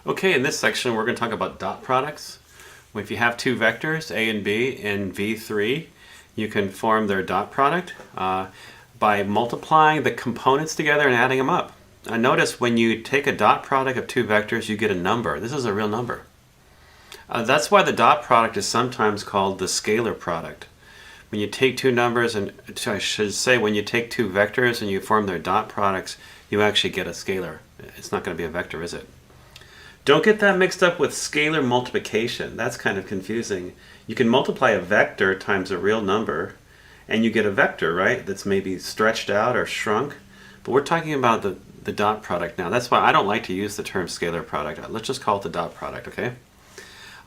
Okay, in this section we're going to talk about dot products. If you have two vectors, A and B, in V3, you can form their dot product by multiplying the components together and adding them up. Notice when you take a dot product of two vectors, you get a number. This is a real number. That's why the dot product is sometimes called the scalar product. When you take two numbers, and I should say when you take two vectors and you form their dot products, you actually get a scalar. It's not going to be a vector, is it? Don't get that mixed up with scalar multiplication. That's kind of confusing. You can multiply a vector times a real number, and you get a vector, right? That's maybe stretched out or shrunk. But we're talking about the dot product now. That's why I don't like to use the term scalar product. Let's just call it the dot product, okay?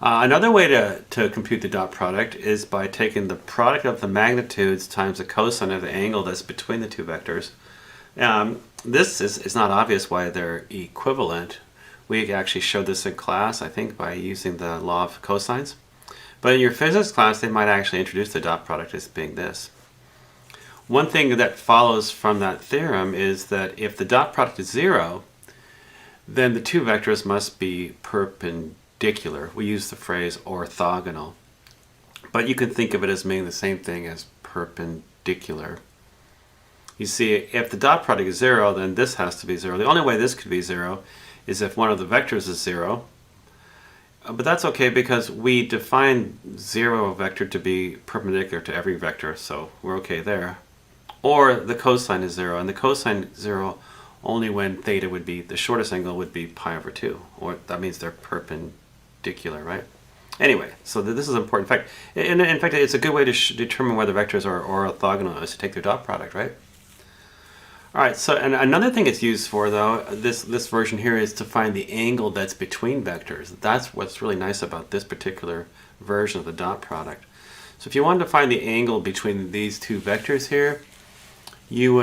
Another way to compute the dot product is by taking the product of the magnitudes times the cosine of the angle that's between the two vectors. This is not obvious why they're equivalent. We actually showed this in class, I think, by using the law of cosines. But in your physics class, they might actually introduce the dot product as being this. One thing that follows from that theorem is that if the dot product is 0, then the two vectors must be perpendicular. We use the phrase orthogonal. But you can think of it as meaning the same thing as perpendicular. You see, if the dot product is 0, then this has to be 0. The only way this could be 0 is if one of the vectors is 0. But that's okay because we define 0 vector to be perpendicular to every vector, so we're okay there. Or the cosine is 0, and the cosine 0 only when theta would be, the shortest angle would be pi over 2, or that means they're perpendicular, right? Anyway, so this is an important fact. In fact, it's a good way to determine whether vectors are orthogonal is to take their dot product, right? All right, so and another thing it's used for, though, this version here is to find the angle that's between vectors. That's what's really nice about this particular version of the dot product. So if you wanted to find the angle between these two vectors here, you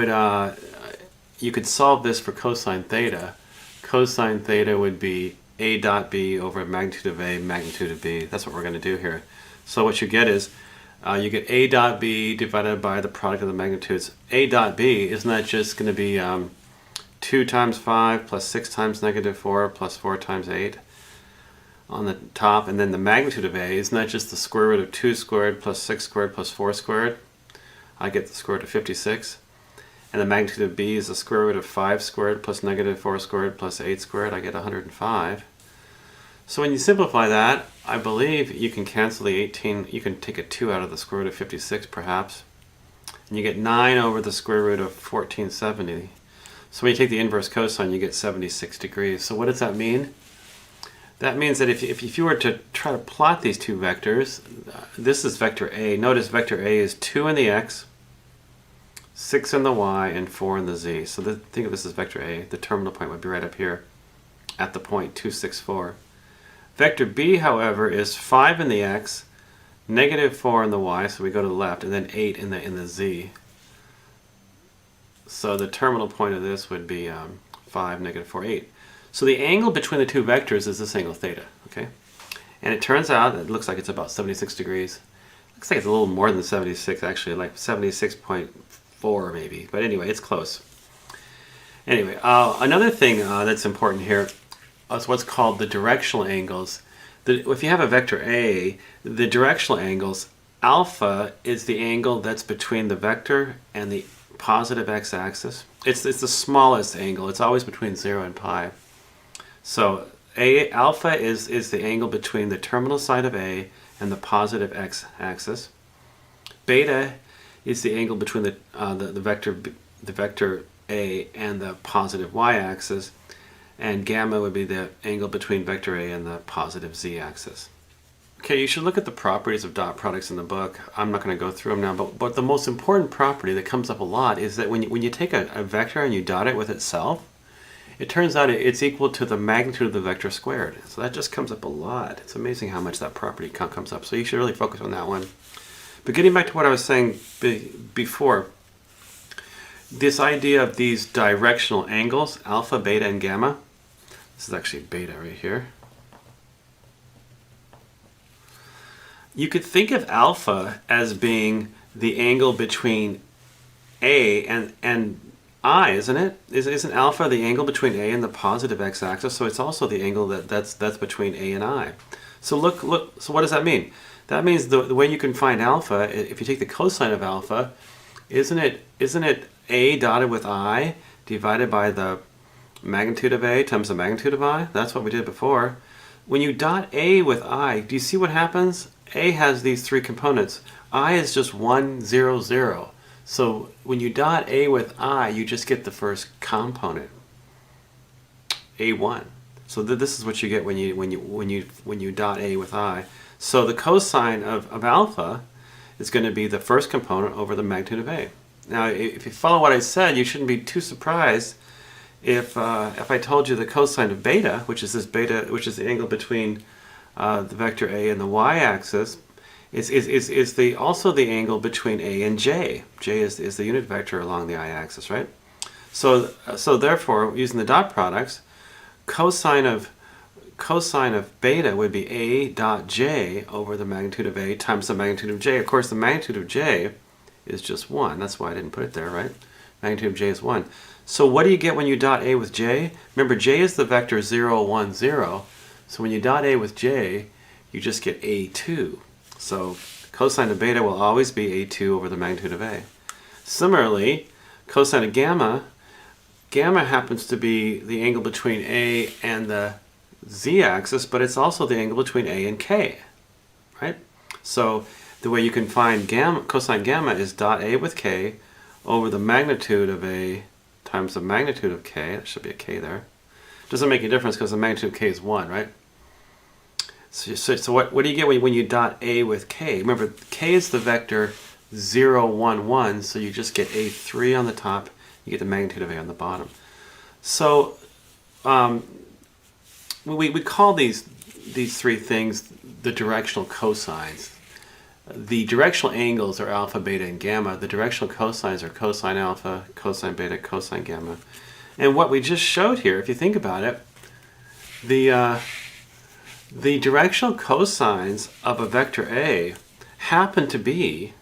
could solve this for cosine theta. Cosine theta would be a dot b over magnitude of a, magnitude of b. That's what we're going to do here. So what you get is you get a dot b divided by the product of the magnitudes. A dot b, isn't that just going to be 2 times 5 plus 6 times negative 4 plus 4 times 8 on the top? And then the magnitude of a, isn't that just the square root of 2 squared plus 6 squared plus 4 squared? I get the square root of 56. And the magnitude of b is the square root of 5 squared plus negative 4 squared plus 8 squared. I get 105. So when you simplify that, I believe you can cancel the 18. You can take a 2 out of the square root of 56, perhaps. And you get 9 over the square root of 1470. So when you take the inverse cosine, you get 76 degrees. So what does that mean? That means that if you were to try to plot these two vectors, this is vector A. Notice vector A is 2 in the x, 6 in the y, and 4 in the z. So think of this as vector A. The terminal point would be right up here at the point 2, 6, 4. Vector B, however, is 5 in the x, negative 4 in the y, so we go to the left, and then 8 in the z. So the terminal point of this would be 5, negative 4, 8. So the angle between the two vectors is this angle theta, okay? And it turns out, it looks like it's about 76 degrees. Looks like it's a little more than 76, actually, like 76.4 maybe. But anyway, it's close. Anyway, another thing that's important here is what's called the directional angles. If you have a vector A, the directional angles, alpha is the angle that's between the vector and the positive x-axis. It's the smallest angle. It's always between 0 and pi. So alpha is the angle between the terminal side of A and the positive x-axis. Beta is the angle between the vector A and the positive y-axis. And gamma would be the angle between vector A and the positive z-axis. Okay, you should look at the properties of dot products in the book. I'm not going to go through them now, but the most important property that comes up a lot is that when you take a vector and you dot it with itself, it turns out it's equal to the magnitude of the vector squared. So that just comes up a lot. It's amazing how much that property comes up. So you should really focus on that one. But getting back to what I was saying before, this idea of these directional angles, alpha, beta, and gamma. This is actually beta right here. You could think of alpha as being the angle between A and I, isn't it? Isn't alpha the angle between A and the positive x-axis? So it's also the angle that's between A and I. So look. So what does that mean? That means the way you can find alpha, if you take the cosine of alpha, isn't it A dotted with I divided by the magnitude of A times the magnitude of I? That's what we did before. When you dot A with I, do you see what happens? A has these three components. I is just 1, 0, 0. So when you dot A with I, you just get the first component, A1. So this is what you get when you dot A with I. So the cosine of alpha is going to be the first component over the magnitude of A. Now, if you follow what I said, you shouldn't be too surprised if I told you the cosine of beta, which is the angle between the vector A and the y-axis, is also the angle between A and J. J is the unit vector along the I-axis, right? So therefore, using the dot products, cosine of beta would be A dot J over the magnitude of A times the magnitude of J. Of course, the magnitude of J is just 1. That's why I didn't put it there, right? Magnitude of J is 1. So what do you get when you dot A with J? Remember, J is the vector 0, 1, 0. So when you dot A with J, you just get A2. So cosine of beta will always be A2 over the magnitude of A. Similarly, cosine of gamma happens to be the angle between A and the z-axis, but it's also the angle between A and K, right? So the way you can find cosine gamma is dot A with K over the magnitude of A times the magnitude of K. There should be a K there. Doesn't make a difference because the magnitude of K is 1, right? So what do you get when you dot A with K? Remember, K is the vector 0, 1, 1, so you just get A3 on the top, you get the magnitude of A on the bottom. So we call these three things the directional cosines. The directional angles are alpha, beta, and gamma. The directional cosines are cosine alpha, cosine beta, cosine gamma. And what we just showed here, if you think about it, the directional cosines of a vector A happen to be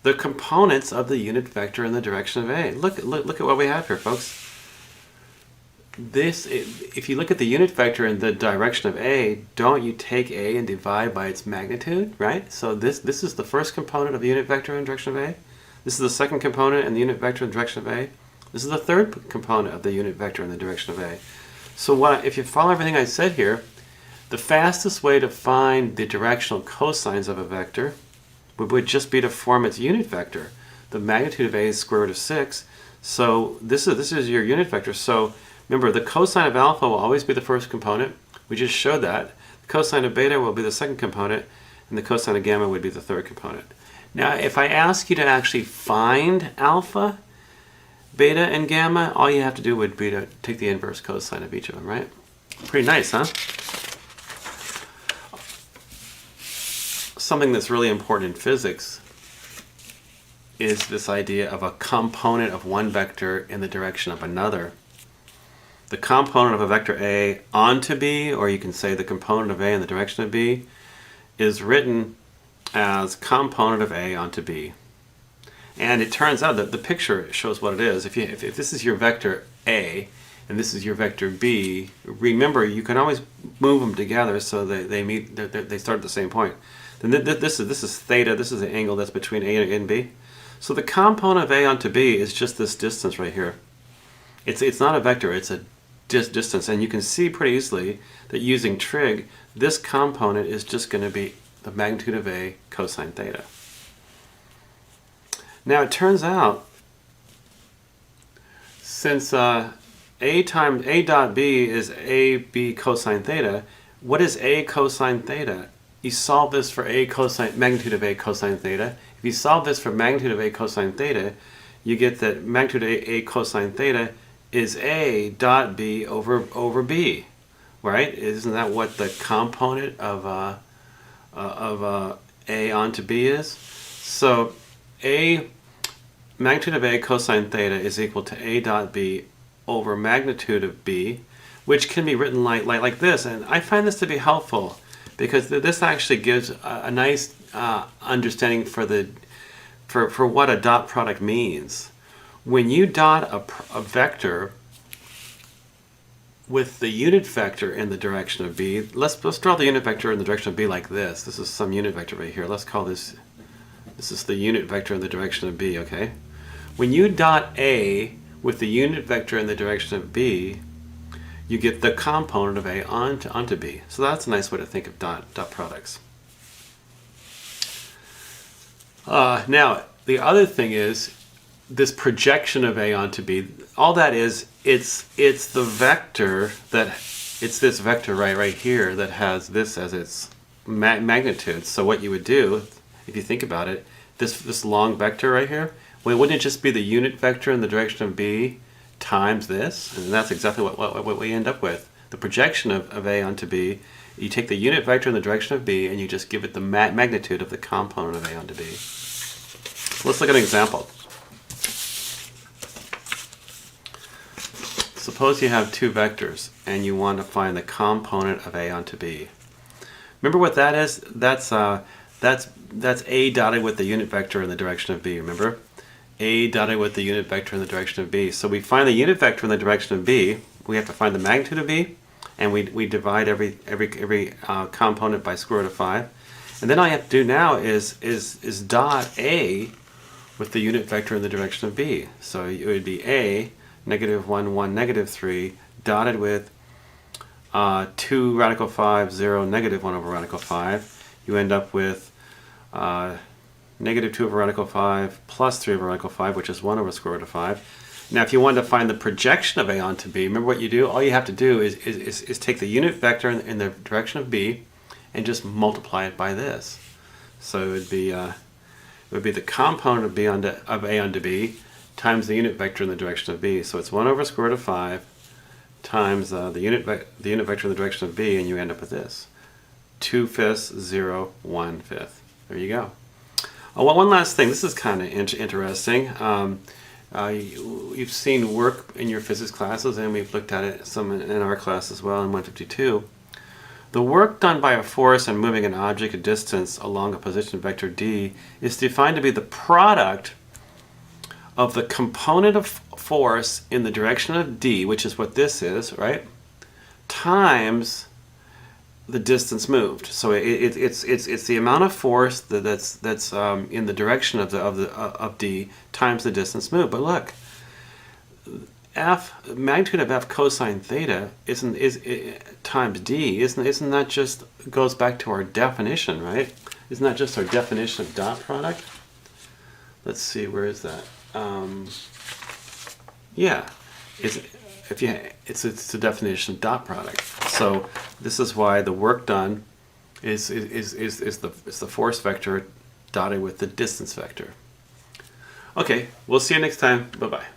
the components of the unit vector in the direction of A. Look at what we have here, folks. If you look at the unit vector in the direction of A, don't you take A and divide by its magnitude, right? So this is the first component of the unit vector in the direction of A. This is the second component in the unit vector in the direction of A. This is the third component of the unit vector in the direction of A. So if you follow everything I said here, the fastest way to find the directional cosines of a vector would just be to form its unit vector. The magnitude of A is square root of 6. So this is your unit vector. So remember, the cosine of alpha will always be the first component. We just showed that. The cosine of beta will be the second component, and the cosine of gamma would be the third component. Now, if I ask you to actually find alpha, beta, and gamma, all you have to do would be to take the inverse cosine of each of them, right? Pretty nice, huh? Something that's really important in physics is this idea of a component of one vector in the direction of another. The component of a vector A onto B, or you can say the component of A in the direction of B, is written as component of A onto B. And it turns out that the picture shows what it is. If this is your vector A and this is your vector B, remember you can always move them together so that they start at the same point. Then this is theta. This is the angle that's between A and B. So the component of A onto B is just this distance right here. It's not a vector. It's a distance, and you can see pretty easily that using trig, this component is just going to be the magnitude of A cosine theta. Now it turns out, since A dot B is AB cosine theta, what is A cosine theta? You solve this for magnitude of A cosine theta. If you solve this for magnitude of A cosine theta, you get that magnitude of A cosine theta is A dot B over B, right? Isn't that what the component of A onto B is? So magnitude of A cosine theta is equal to A dot B over magnitude of B, which can be written like this. And I find this to be helpful because this actually gives a nice understanding for what a dot product means. when you dot a vector with the unit vector in the direction of b, let's draw the unit vector in the direction of b like this. This is some unit vector right here. Let's call this is the unit vector in the direction of b, okay? When you dot a with the unit vector in the direction of b, you get the component of a onto b. So that's a nice way to think of dot products. Now, the other thing is this projection of a onto b. All that is, it's the vector that, it's this vector right here that has this as its magnitude. So what you would do, if you think about it, this long vector right here, well, wouldn't it just be the unit vector in the direction of b times this? And that's exactly what we end up with. The projection of a onto b, you take the unit vector in the direction of b and you just give it the magnitude of the component of a onto b. Let's look at an example. Suppose you have two vectors and you want to find the component of a onto b. Remember what that is? That's a dotted with the unit vector in the direction of b, remember? A dotted with the unit vector in the direction of b. So we find the unit vector in the direction of b, we have to find the magnitude of b, and we divide every component by square root of 5. And then all you have to do now is dot a with the unit vector in the direction of b. So it would be a, negative 1, 1, negative 3, dotted with 2 radical 5, 0, negative 1 over radical 5. You end up with negative 2 over radical 5 plus 3 over radical 5, which is 1 over square root of 5. Now if you wanted to find the projection of a onto b, remember what you do? All you have to do is take the unit vector in the direction of b and just multiply it by this. So it would be the component of a onto b times the unit vector in the direction of b. So it's 1 over square root of 5 times the unit vector in the direction of b, and you end up with this. 2/5, 0, 1/5. There you go. Oh, well, one last thing. This is kind of interesting. You've seen work in your physics classes, and we've looked at it some in our class as well in 152. The work done by a force in moving an object a distance along a position vector d is defined to be the product of the component of force in the direction of d, which is what this is, right, times the distance moved. So it's the amount of force that's in the direction of d times the distance moved. But look, magnitude of f cosine theta times d isn't that just goes back to our definition, right? Isn't that just our definition of dot product? Let's see, where is that? Yeah, it's the definition of dot product. So this is why the work done is the force vector dotted with the distance vector. Okay, we'll see you next time. Bye bye.